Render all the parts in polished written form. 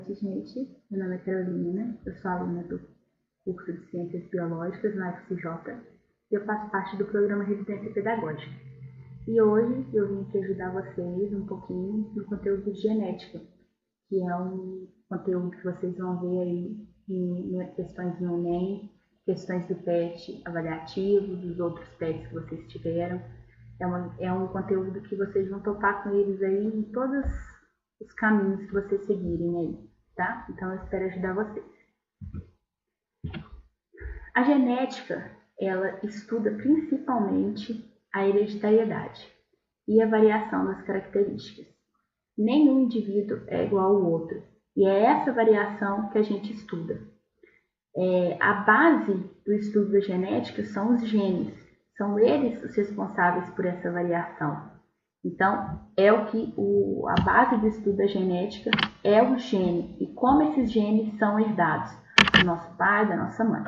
Gente, meu nome é Carolina, eu sou aluna do curso de Ciências Biológicas na UFCJ e eu faço parte do programa Residência Pedagógica. E hoje eu vim aqui ajudar vocês um pouquinho no conteúdo de genética, que é um conteúdo que vocês vão ver aí em questões do Enem, questões do PET avaliativo, dos outros PETs que vocês tiveram. É um conteúdo que vocês vão topar com eles aí em todos os caminhos que vocês seguirem aí. Tá? Então eu espero ajudar vocês. A genética, ela estuda principalmente a hereditariedade e a variação das características. Nenhum indivíduo é igual ao outro, e é essa variação que a gente estuda. A base do estudo da genética são os genes, são eles os responsáveis por essa variação. Então, a base do estudo da genética é o gene e como esses genes são herdados do nosso pai, da nossa mãe.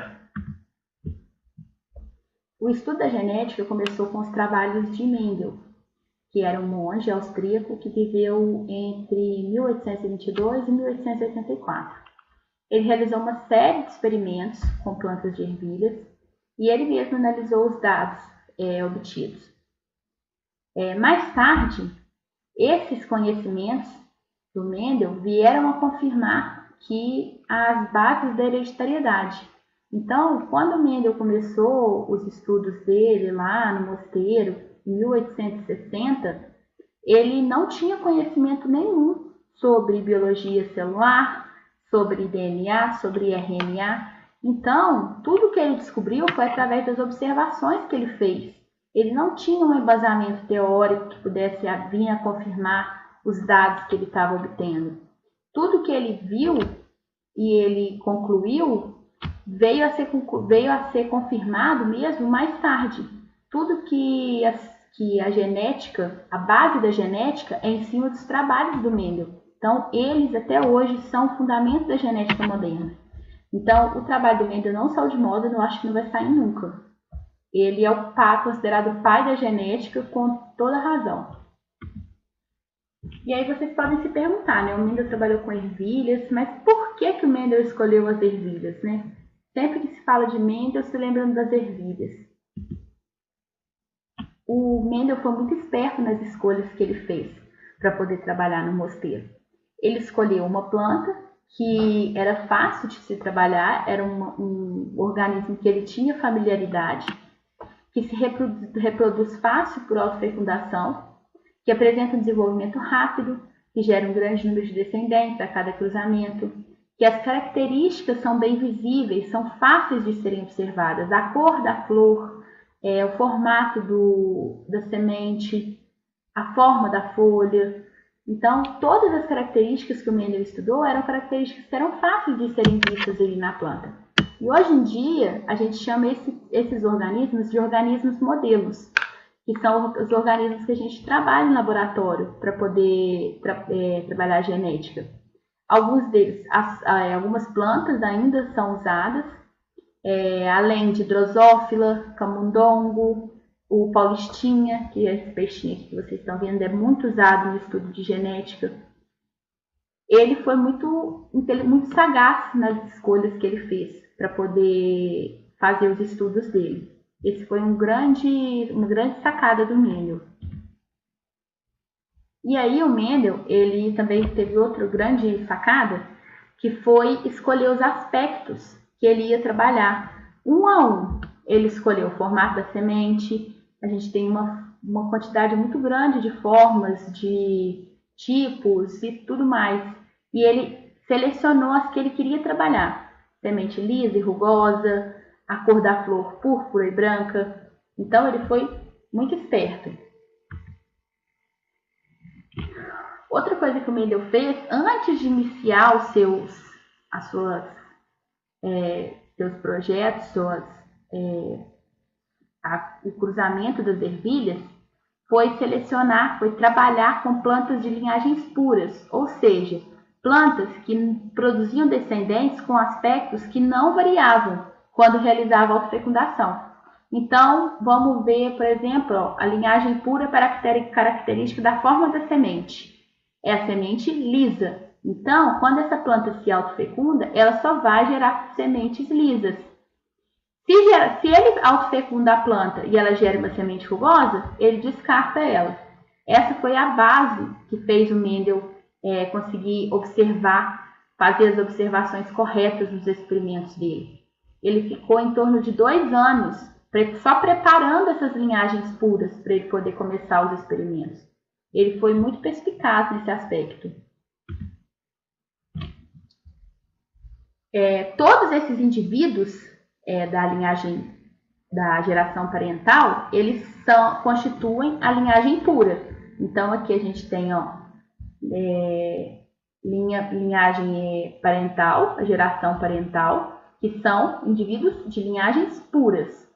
O estudo da genética começou com os trabalhos de Mendel, que era um monge austríaco que viveu entre 1822 e 1884. Ele realizou uma série de experimentos com plantas de ervilhas e ele mesmo analisou os dados obtidos. Mais tarde, esses conhecimentos do Mendel vieram a confirmar que as bases da hereditariedade. Então, quando Mendel começou os estudos dele lá no mosteiro, em 1860, ele não tinha conhecimento nenhum sobre biologia celular, sobre DNA, sobre RNA. Então, tudo que ele descobriu foi através das observações que ele fez. Ele não tinha um embasamento teórico que pudesse vir a confirmar os dados que ele estava obtendo. Tudo que ele viu e ele concluiu veio a ser confirmado mesmo mais tarde. Tudo que a genética, a base da genética é em cima dos trabalhos do Mendel. Então, eles até hoje são o fundamento da genética moderna. Então, o trabalho do Mendel não saiu de moda, eu acho que não vai sair nunca. Ele é considerado o pai da genética com toda razão. E aí vocês podem se perguntar, né? O Mendel trabalhou com ervilhas, mas por que o Mendel escolheu as ervilhas, né? Sempre que se fala de Mendel, se lembram das ervilhas. O Mendel foi muito esperto nas escolhas que ele fez para poder trabalhar no mosteiro. Ele escolheu uma planta que era fácil de se trabalhar, era um organismo que ele tinha familiaridade, que se reproduz fácil por autofecundação, que apresenta um desenvolvimento rápido, que gera um grande número de descendentes a cada cruzamento, que as características são bem visíveis, são fáceis de serem observadas, a cor da flor, o formato da semente, a forma da folha. Então, todas as características que o Mendel estudou eram características que eram fáceis de serem vistas ali na planta. E hoje em dia, a gente chama esses organismos de organismos modelos, que são os organismos que a gente trabalha em laboratório para poder trabalhar a genética. Alguns deles, algumas plantas ainda são usadas, além de drosófila, camundongo, o paulistinha, que é esse peixinho aqui que vocês estão vendo, é muito usado no estudo de genética. Ele foi muito sagaz nas escolhas que ele fez para poder fazer os estudos dele. Esse foi uma grande sacada do Mendel. E aí o Mendel, ele também teve outra grande sacada, que foi escolher os aspectos que ele ia trabalhar. Um a um, ele escolheu o formato da semente. A gente tem uma quantidade muito grande de formas, de tipos e tudo mais. E ele selecionou as que ele queria trabalhar. Semente lisa e rugosa, a cor da flor púrpura e branca. Então, ele foi muito esperto. Outra coisa que o Mendel fez, antes de iniciar seus projetos, o cruzamento das ervilhas, foi trabalhar com plantas de linhagens puras, ou seja, plantas que produziam descendentes com aspectos que não variavam quando realizava a autofecundação. Então, vamos ver, por exemplo, a linhagem pura característica da forma da semente. É a semente lisa. Então, quando essa planta se autofecunda, ela só vai gerar sementes lisas. Se ele autofecunda a planta e ela gera uma semente rugosa, ele descarta ela. Essa foi a base que fez o Mendel conseguir fazer as observações corretas nos experimentos dele. Ele ficou em torno de 2 anos só preparando essas linhagens puras para ele poder começar os experimentos. Ele foi muito perspicaz nesse aspecto. Todos esses indivíduos da linhagem da geração parental, eles constituem a linhagem pura. Então, aqui a gente tem linhagem parental, a geração parental, que são indivíduos de linhagens puras.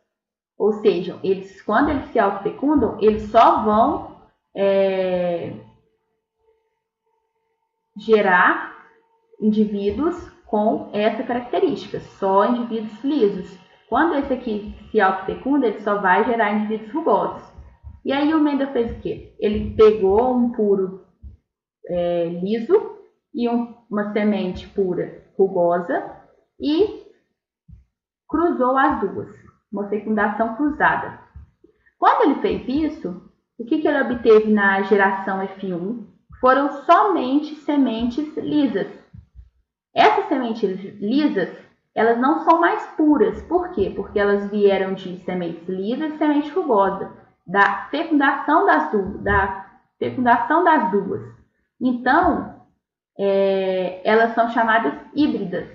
Ou seja, quando eles se autofecundam, eles só vão gerar indivíduos com essa característica, só indivíduos lisos. Quando esse aqui se autofecunda, ele só vai gerar indivíduos rugosos. E aí o Mendel fez o quê? Ele pegou um puro liso e uma semente pura rugosa e cruzou as duas, uma fecundação cruzada. Quando ele fez isso, o que ele obteve na geração F1? Foram somente sementes lisas. Essas sementes lisas, elas não são mais puras. Por quê? Porque elas vieram de sementes lisas e semente rugosa, da fecundação das duas. Então, elas são chamadas híbridas.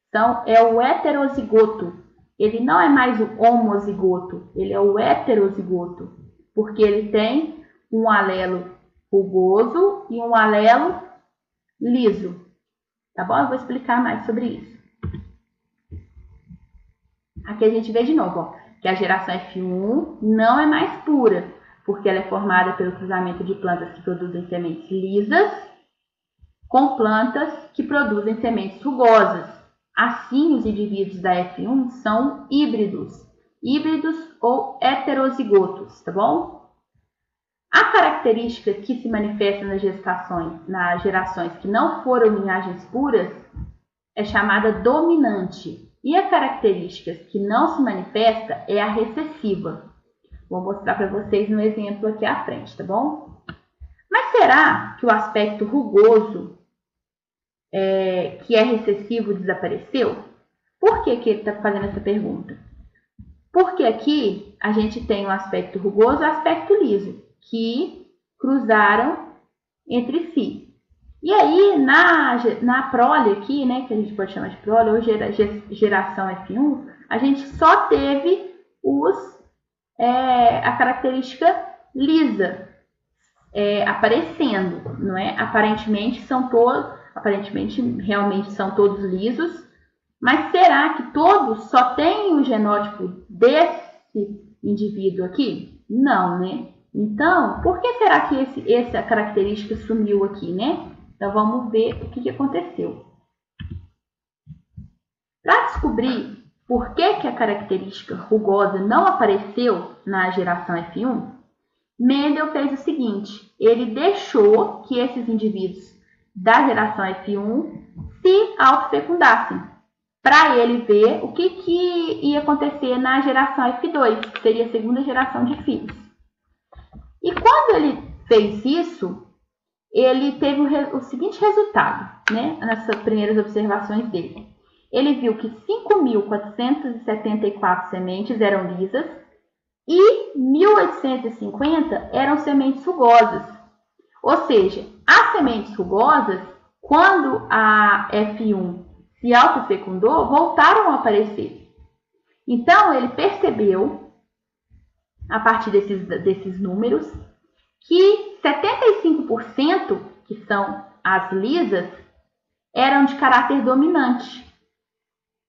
Então, é o heterozigoto. Ele não é mais o homozigoto, ele é o heterozigoto, porque ele tem um alelo rugoso e um alelo liso. Tá bom? Eu vou explicar mais sobre isso. Aqui a gente vê de novo, que a geração F1 não é mais pura, porque ela é formada pelo cruzamento de plantas que produzem sementes lisas com plantas que produzem sementes rugosas. Assim, os indivíduos da F1 são híbridos ou heterozigotos, tá bom? A característica que se manifesta nas gerações que não foram linhagens puras é chamada dominante. E a característica que não se manifesta é a recessiva. Vou mostrar para vocês no exemplo aqui à frente, tá bom? Mas será que o aspecto rugoso, que é recessivo, desapareceu? Por que ele está fazendo essa pergunta? Porque aqui a gente tem o aspecto rugoso e o aspecto liso, que cruzaram entre si. E aí, na prole aqui, né, que a gente pode chamar de prole, ou geração F1, a gente só teve a característica lisa aparecendo, não é? Aparentemente, realmente são todos lisos, mas será que todos só têm o genótipo desse indivíduo aqui? Não, né? Então, por que será que essa característica sumiu aqui, né? Então, vamos ver o que aconteceu. Para descobrir por que a característica rugosa não apareceu na geração F1, Mendel fez o seguinte: ele deixou que esses indivíduos da geração F1 se autofecundassem, para ele ver o que ia acontecer na geração F2, que seria a segunda geração de filhos. E quando ele fez isso, ele teve o seguinte resultado, né, nessas primeiras observações dele. Ele viu que 5.474 sementes eram lisas e 1.850 eram sementes rugosas. Ou seja, as sementes rugosas, quando a F1 se autofecundou, voltaram a aparecer. Então, ele percebeu, a partir desses números, que 75%, que são as lisas, eram de caráter dominante,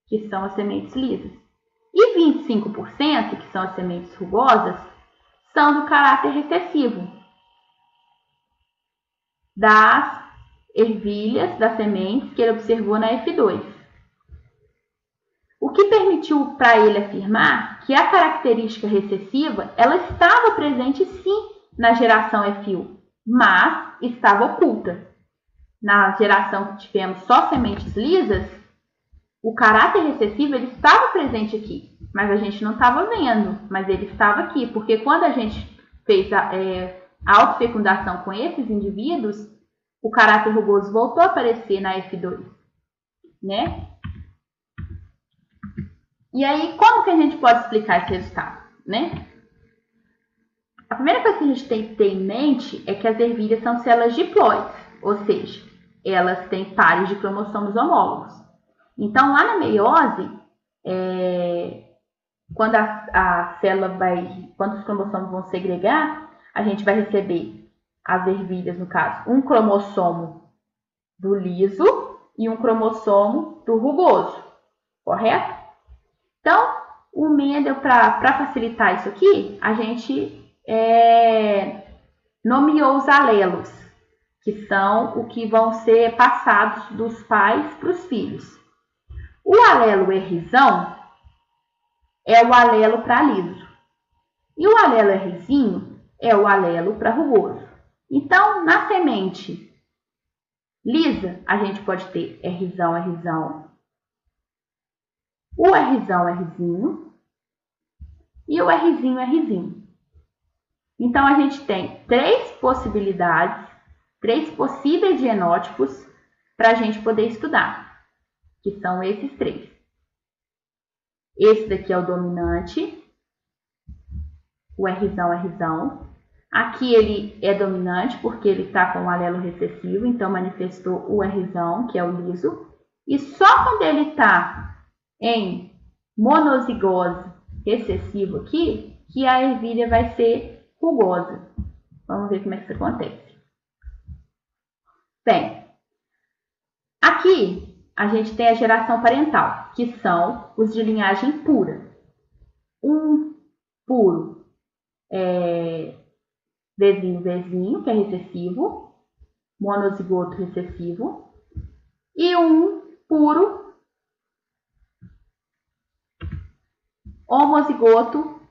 que são as sementes lisas. E 25%, que são as sementes rugosas, são do caráter recessivo, das ervilhas, das sementes que ele observou na F2. O que permitiu para ele afirmar que a característica recessiva ela estava presente sim na geração F1, mas estava oculta. na geração que tivemos só sementes lisas, o caráter recessivo ele estava presente aqui, mas a gente não estava vendo, mas ele estava aqui, porque quando a gente fez a autofecundação com esses indivíduos, o caráter rugoso voltou a aparecer na F2, né? E aí, como que a gente pode explicar esse resultado, né? A primeira coisa que a gente tem que ter em mente é que as ervilhas são células diploides, ou seja, elas têm pares de cromossomos homólogos. Então, lá na meiose, quando a célula quando os cromossomos vão segregar, a gente vai receber as ervilhas, no caso, um cromossomo do liso e um cromossomo do rugoso, correto? Então, o Mendel, para facilitar isso aqui, a gente nomeou os alelos, que são o que vão ser passados dos pais para os filhos. O alelo Rzão é o alelo para liso. E o alelo Rzinho é o alelo para rugoso. Então, na semente lisa, a gente pode ter Rzão, Rzão, o Rzão, Rzinho e o Rzinho, Rzinho. Então, a gente tem 3 possibilidades, 3 possíveis genótipos para a gente poder estudar, que são esses 3. Esse daqui é o dominante, o Rzão, Rzão. Aqui ele é dominante porque ele está com um alelo recessivo, então manifestou o Rzão, que é o liso. E só quando ele está em monozigose recessivo aqui, que a ervilha vai ser rugosa. Vamos ver como é que isso acontece. Bem, aqui a gente tem a geração parental, que são os de linhagem pura. Um puro Vzinho, Vzinho, que é recessivo, monozigoto recessivo, e um puro homozigoto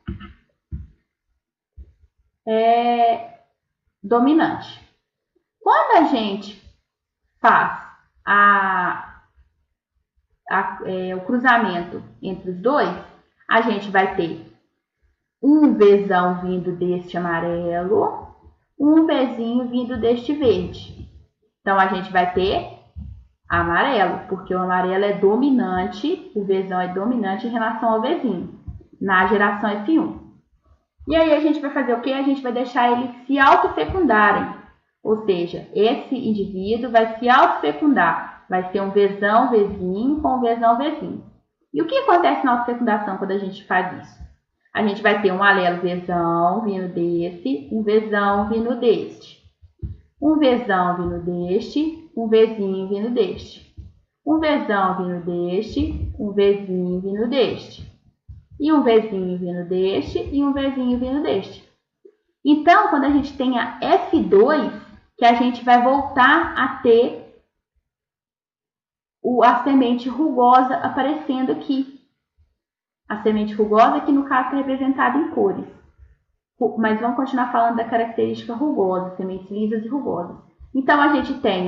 dominante. Quando a gente faz o cruzamento entre os dois, a gente vai ter um Vzão vindo deste amarelo, um Vzinho vindo deste verde. Então, a gente vai ter amarelo, porque o amarelo é dominante, o Vzão é dominante em relação ao Vzinho, na geração F1. E aí, a gente vai fazer o quê? A gente vai deixar eles se autofecundarem. Ou seja, esse indivíduo vai se autofecundar. Vai ser um Vzão, Vzinho com um Vzão, Vzinho. E o que acontece na autofecundação quando a gente faz isso? A gente vai ter um alelo Vzão vindo desse, um Vzão vindo deste. Um Vzão vindo deste, um Vzinho vindo deste. Um Vzão vindo deste, um Vzinho vindo deste. E um Vzinho vindo deste e um Vzinho vindo deste. Então, quando a gente tem a F2, que a gente vai voltar a ter a semente rugosa aparecendo aqui. A semente rugosa, que no caso está representada em cores. Mas vamos continuar falando da característica rugosa, sementes lisas e rugosas. Então, a gente tem,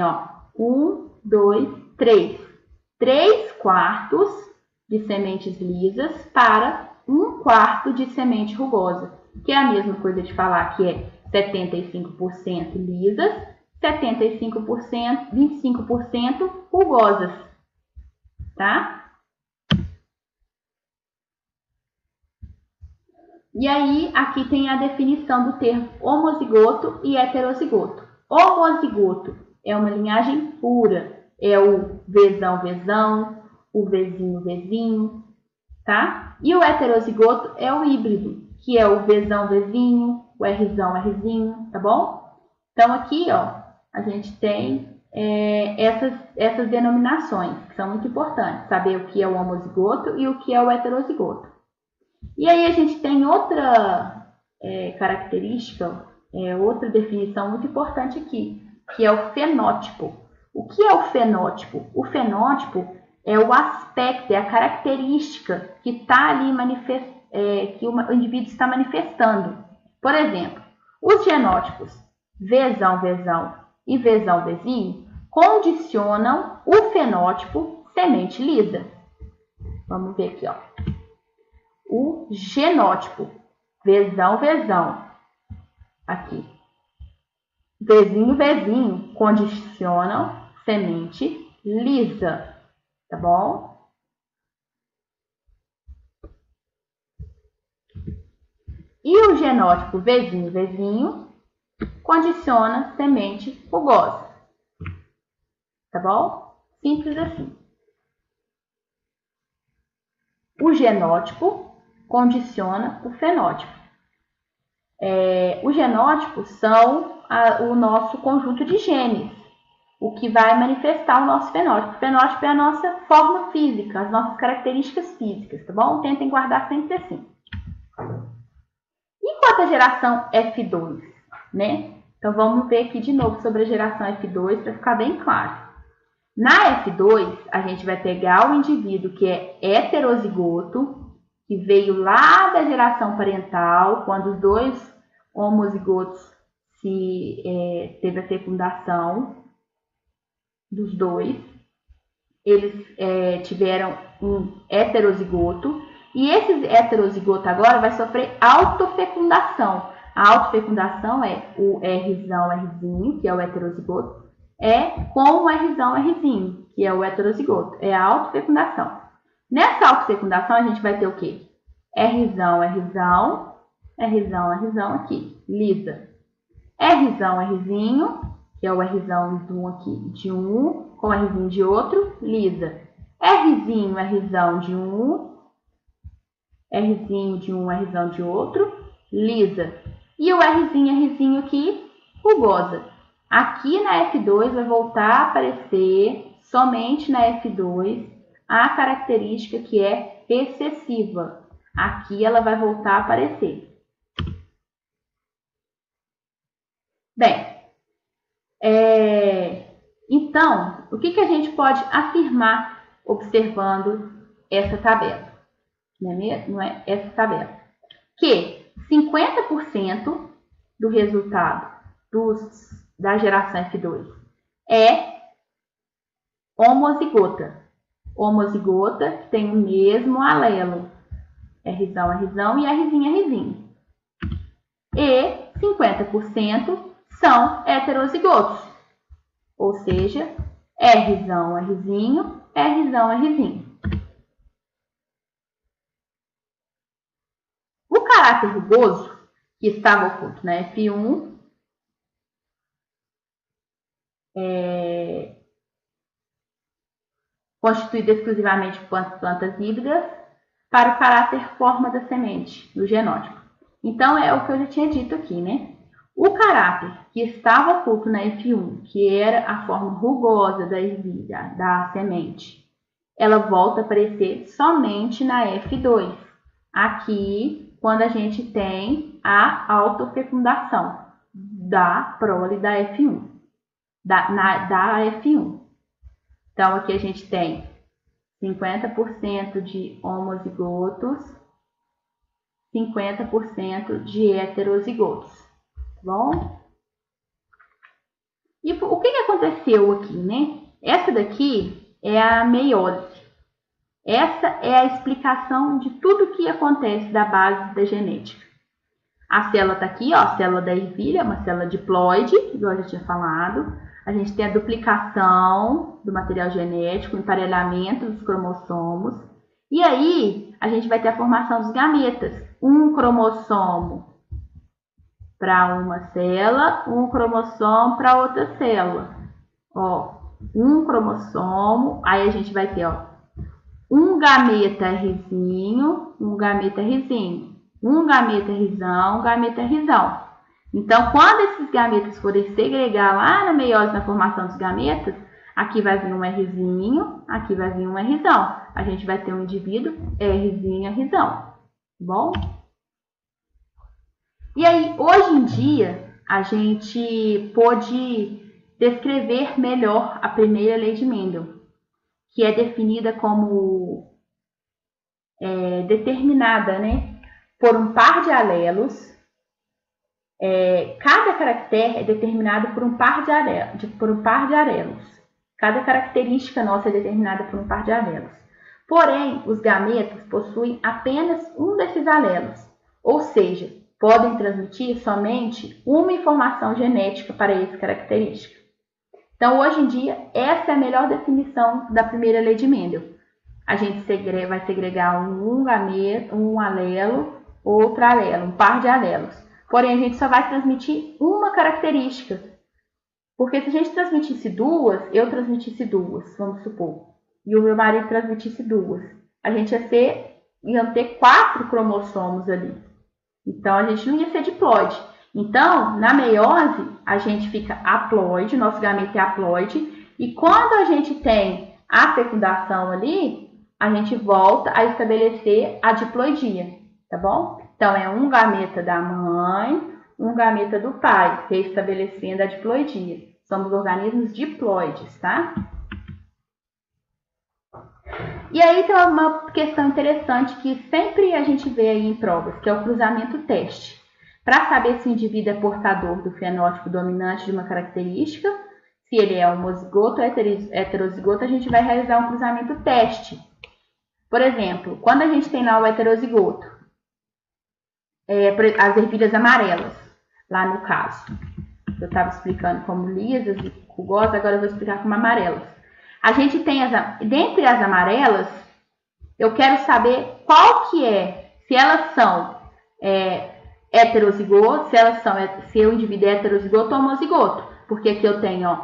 1, 2, 3. 3 quartos de sementes lisas para 1/4 de semente rugosa. Que é a mesma coisa de falar que é 75% lisas, 75%, 25% rugosas. Tá? E aí, aqui tem a definição do termo homozigoto e heterozigoto. Homozigoto é uma linhagem pura, é o Vzão, Vzão, o Vzinho, Vzinho, tá? E o heterozigoto é o híbrido, que é o Vzão, Vzinho, o Rzão, Rzinho, tá bom? Então, aqui, a gente tem essas denominações, que são muito importantes, saber o que é o homozigoto e o que é o heterozigoto. E aí a gente tem outra característica, outra definição muito importante aqui, que é o fenótipo. O que é o fenótipo? O fenótipo é o aspecto, é a característica que está ali que o indivíduo está manifestando. Por exemplo, os genótipos Vzão, Vzão e Vzão, Vzinho condicionam o fenótipo semente lisa. Vamos ver aqui, ó. O genótipo, vezão, vezão, aqui. Vezinho, vezinho, condicionam semente lisa, tá bom? E o genótipo vezinho, vezinho, condiciona semente rugosa, tá bom? Simples assim. O genótipo condiciona o fenótipo. Os genótipos são o nosso conjunto de genes, o que vai manifestar o nosso fenótipo. O fenótipo é a nossa forma física, as nossas características físicas, tá bom? Tentem guardar sempre assim. E quanto à geração F2, né? Então vamos ver aqui de novo sobre a geração F2 para ficar bem claro. Na F2, a gente vai pegar o indivíduo que é heterozigoto, que veio lá da geração parental, quando os dois homozigotos teve a fecundação dos dois. Eles tiveram um heterozigoto, e esse heterozigoto agora vai sofrer autofecundação. A autofecundação é o Rzão, Rzinho, que é o heterozigoto, com o Rzão, Rzinho, que é o heterozigoto. É a autofecundação. Nessa autofecundação, a gente vai ter o quê? Rzão, Rzão, Rzão, Rzão aqui, lisa. Rzão, Rzinho, que é o Rzão de um aqui, de um, com o Rzinho de outro, lisa. Rzinho, Rzão de um, Rzinho de um, Rzão de outro, lisa. E o Rzinho aqui, rugosa. Aqui na F2 vai voltar a aparecer, somente na F2, a característica que é recessiva. Aqui ela vai voltar a aparecer. Bem, então, o que a gente pode afirmar observando essa tabela? Não é essa tabela? Que 50% do resultado da geração F2 é homozigota. Homozigota que tem o mesmo alelo, Rzão, Rzão e Rzinho, Rzinho. E 50% são heterozigotos, ou seja, Rzão, Rzinho, Rzão, Rzinho. O caráter rugoso, que estava oculto na F1, constituído exclusivamente por plantas híbridas, para o caráter forma da semente, do genótipo. Então, é o que eu já tinha dito aqui, né? O caráter que estava oculto na F1, que era a forma rugosa da ervilha, da semente, ela volta a aparecer somente na F2. Aqui, quando a gente tem a autofecundação da prole da F1. Da F1. Então, aqui a gente tem 50% de homozigotos, 50% de heterozigotos, tá bom? E o que aconteceu aqui, né? Essa daqui é a meiose. Essa é a explicação de tudo o que acontece da base da genética. A célula está aqui, ó, a célula da ervilha, uma célula diploide, igual eu já tinha falado. A gente tem a duplicação do material genético, o emparelhamento dos cromossomos. E aí, a gente vai ter a formação dos gametas. Um cromossomo para uma célula, um cromossomo para outra célula. Ó, um cromossomo, aí a gente vai ter, ó, um gameta Rzinho, um gameta Rzinho. Um gameta Rzão, um gameta Rzão. Então, quando esses gametas forem segregar lá na meiose, na formação dos gametas, aqui vai vir um Rzinho, aqui vai vir um Rzão. A gente vai ter um indivíduo Rzinho, Rzão. Tá bom? E aí, hoje em dia, a gente pôde descrever melhor a primeira lei de Mendel, que é definida como determinada, né, por um par de alelos. Cada caractere é determinado por um par de alelos. Cada característica nossa é determinada por um par de alelos. Porém, os gametas possuem apenas um desses alelos, ou seja, podem transmitir somente uma informação genética para essa característica. Então, hoje em dia, essa é a melhor definição da primeira lei de Mendel. A gente vai segregar um gameta, um alelo, outro alelo, um par de alelos. Porém, a gente só vai transmitir uma característica. Porque se a gente transmitisse duas, eu transmitisse duas, vamos supor, e o meu marido transmitisse duas, a gente ia ter 4 cromossomos ali. Então, a gente não ia ser diploide. Então, na meiose, a gente fica haploide, nosso gameta é haploide, e quando a gente tem a fecundação ali, a gente volta a estabelecer a diploidia, tá bom? Então, é um gameta da mãe, um gameta do pai, restabelecendo a diploidia. Somos organismos diploides, tá? E aí tem uma questão interessante que sempre a gente vê aí em provas, que é o cruzamento teste. Para saber se o indivíduo é portador do fenótipo dominante de uma característica, se ele é homozigoto ou heterozigoto, a gente vai realizar um cruzamento teste. Por exemplo, quando a gente tem lá o heterozigoto, as ervilhas amarelas, lá no caso. Eu estava explicando como lisas e rugosas, agora eu vou explicar como amarelas. A gente tem, dentre as amarelas, eu quero saber qual que é, se elas são heterozigoto, se o indivíduo é heterozigoto ou homozigoto. Porque aqui eu tenho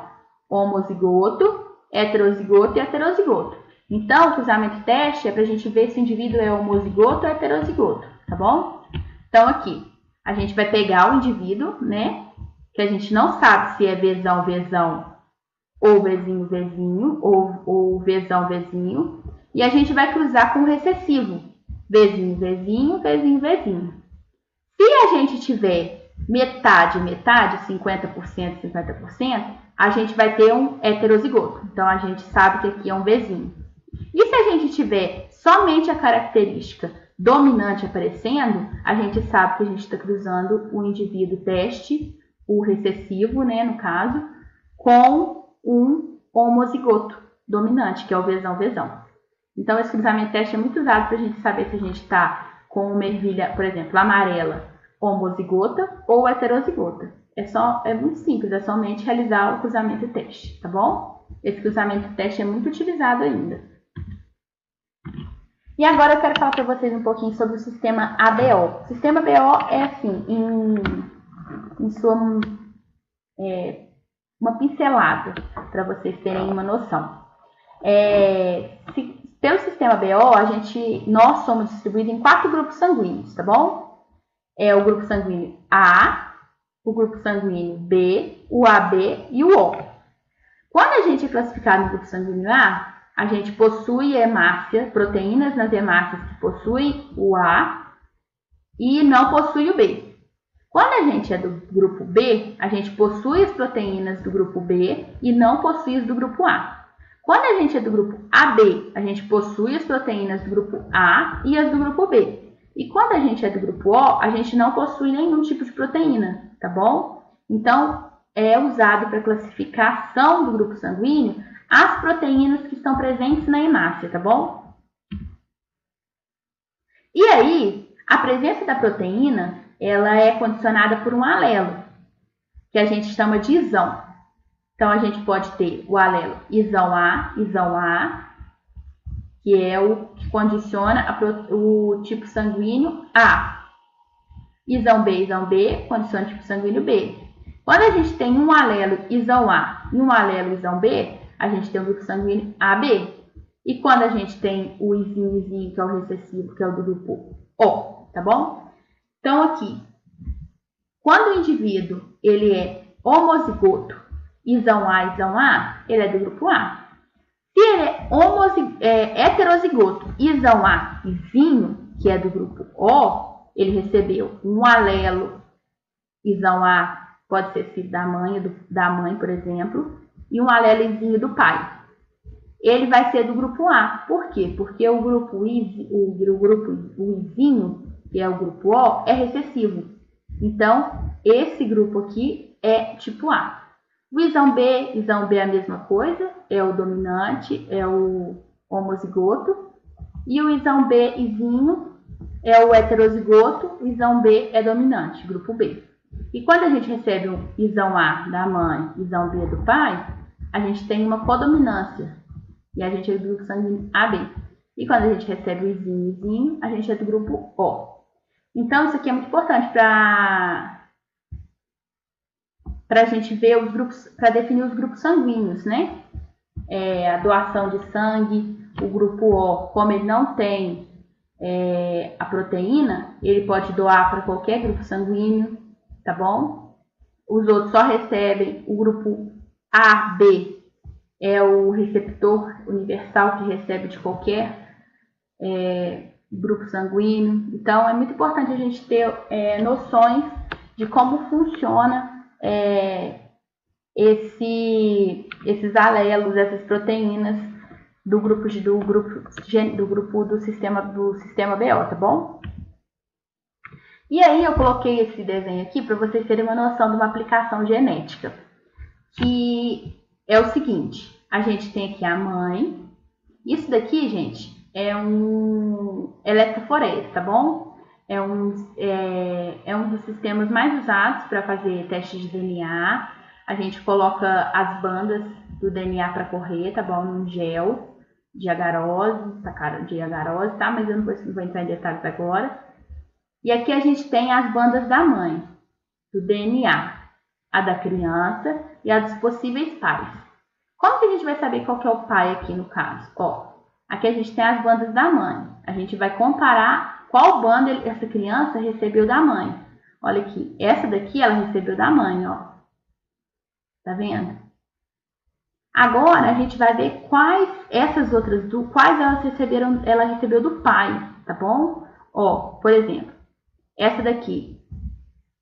homozigoto, heterozigoto e heterozigoto. Então, o cruzamento teste é para a gente ver se o indivíduo é homozigoto ou heterozigoto, tá bom? Então, aqui, a gente vai pegar o indivíduo, né? Que a gente não sabe se é Vzão, Vzão, ou Vzinho, Vzinho, ou Vzão, Vzinho. E a gente vai cruzar com o recessivo. Vzinho, Vzinho, Vzinho, Vzinho. Se a gente tiver metade, metade, 50%, 50%, a gente vai ter um heterozigoto. Então, a gente sabe que aqui é um Vzinho. E se a gente tiver somente a característica dominante aparecendo, a gente sabe que a gente está cruzando o indivíduo teste, o recessivo, né, no caso, com um homozigoto dominante, que é o Vzão, Vzão. Então, esse cruzamento teste é muito usado para a gente saber se a gente está com uma ervilha, por exemplo, amarela, homozigota ou heterozigota. É muito simples, é somente realizar o cruzamento teste, tá bom? Esse cruzamento teste é muito utilizado ainda. E agora eu quero falar para vocês um pouquinho sobre o sistema ABO. O sistema ABO é assim, em sua uma pincelada, para vocês terem uma noção. Pelo sistema ABO, nós somos distribuídos em 4 grupos sanguíneos, tá bom? É o grupo sanguíneo A, o grupo sanguíneo B, o AB e o O. Quando a gente é classificado no grupo sanguíneo A, a gente possui hemácia, proteínas nas hemácias que possuem o A e não possui o B. Quando a gente é do grupo B, a gente possui as proteínas do grupo B e não possui as do grupo A. Quando a gente é do grupo AB, a gente possui as proteínas do grupo A e as do grupo B. E quando a gente é do grupo O, a gente não possui nenhum tipo de proteína, tá bom? Então, é usado para classificação do grupo sanguíneo as proteínas que estão presentes na hemácia, tá bom? E aí, a presença da proteína, ela é condicionada por um alelo, que a gente chama de isão. Então, a gente pode ter o alelo isão A, que é o que condiciona o tipo sanguíneo A. Isão B, condiciona o tipo sanguíneo B. Quando a gente tem um alelo isão A e um alelo isão B, a gente tem o grupo sanguíneo AB. E quando a gente tem o izinho, que é o recessivo, que é o do grupo O, tá bom? Então, aqui, quando o indivíduo ele é homozigoto, isão A, ele é do grupo A. Se ele é heterozigoto, isão A, izinho, que é do grupo O, ele recebeu um alelo isão A, pode ser filho da mãe, por exemplo, e um alelozinho do pai. Ele vai ser do grupo A. Por quê? Porque o grupo izinho, que é o grupo O, é recessivo. Então, esse grupo aqui é tipo A. O isão B é a mesma coisa, é o dominante, é o homozigoto. E o isão B izinho é o heterozigoto, o isão B é dominante, grupo B. E quando a gente recebe o isão A da mãe e isão B do pai, a gente tem uma codominância. E a gente é do grupo sanguíneo AB. E quando a gente recebe o izinho, a gente é do grupo O. Então, isso aqui é muito importante para a gente ver os grupos, para definir os grupos sanguíneos, né? A doação de sangue, o grupo O, como ele não tem a proteína, ele pode doar para qualquer grupo sanguíneo, tá bom? Os outros só recebem o grupo AB, é o receptor universal que recebe de qualquer grupo sanguíneo. Então, é muito importante a gente ter noções de como funciona esses alelos, essas proteínas do sistema BO, tá bom? E aí eu coloquei esse desenho aqui para vocês terem uma noção de uma aplicação genética, que é o seguinte: a gente tem aqui a mãe. Isso daqui, gente, é um eletroforese, tá bom? É um dos sistemas mais usados para fazer testes de DNA. A gente coloca as bandas do DNA para correr, tá bom? Num gel de agarose, tá? Mas eu não vou entrar em detalhes agora. E aqui a gente tem as bandas da mãe, do DNA, a da criança e a dos possíveis pais. Como que a gente vai saber qual que é o pai aqui no caso? Aqui a gente tem as bandas da mãe. A gente vai comparar qual banda essa criança recebeu da mãe. Olha aqui, essa daqui ela recebeu da mãe, ó. Tá vendo? Agora a gente vai ver quais essas outras quais ela recebeu do pai, tá bom? Por exemplo, essa daqui,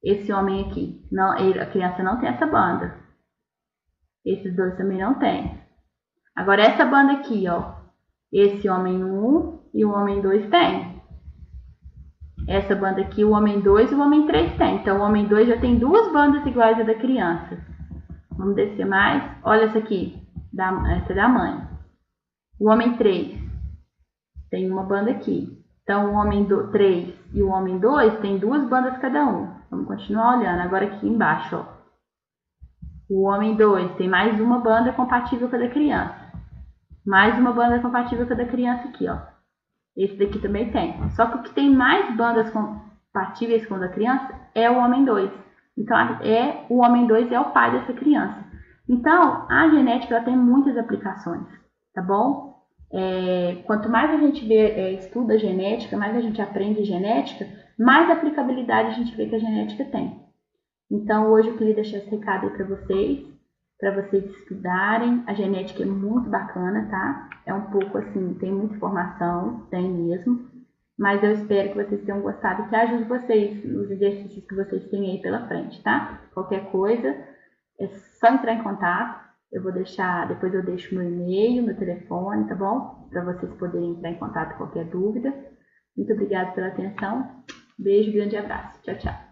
esse homem aqui, não, a criança não tem essa banda. Esses dois também não tem. Agora essa banda aqui, ó, esse homem 1 e o homem 2 tem. Essa banda aqui, o homem 2 e o homem 3 tem. Então o homem 2 já tem duas bandas iguais à da criança. Vamos descer mais. Olha essa aqui, essa é da mãe. O homem 3 tem uma banda aqui. Então o homem 3 e o homem 2 tem duas bandas cada um. Vamos continuar olhando. Agora aqui embaixo, ó. O homem 2 tem mais uma banda compatível com a da criança. Mais uma banda compatível com a da criança aqui, ó. Esse daqui também tem. Só que o que tem mais bandas compatíveis com a da criança é o homem 2. Então, o homem 2 é o pai dessa criança. Então, a genética ela tem muitas aplicações, tá bom? Quanto mais a gente estuda genética, mais a gente aprende genética, mais aplicabilidade a gente vê que a genética tem. Então, hoje eu queria deixar esse recado aí para vocês estudarem. A genética é muito bacana, tá? É um pouco assim, tem muita informação, tem mesmo. Mas eu espero que vocês tenham gostado e que ajude vocês nos exercícios que vocês têm aí pela frente, tá? Qualquer coisa, é só entrar em contato. Depois eu deixo meu e-mail, meu telefone, tá bom? Para vocês poderem entrar em contato com qualquer dúvida. Muito obrigada pela atenção. Beijo, grande abraço. Tchau, tchau.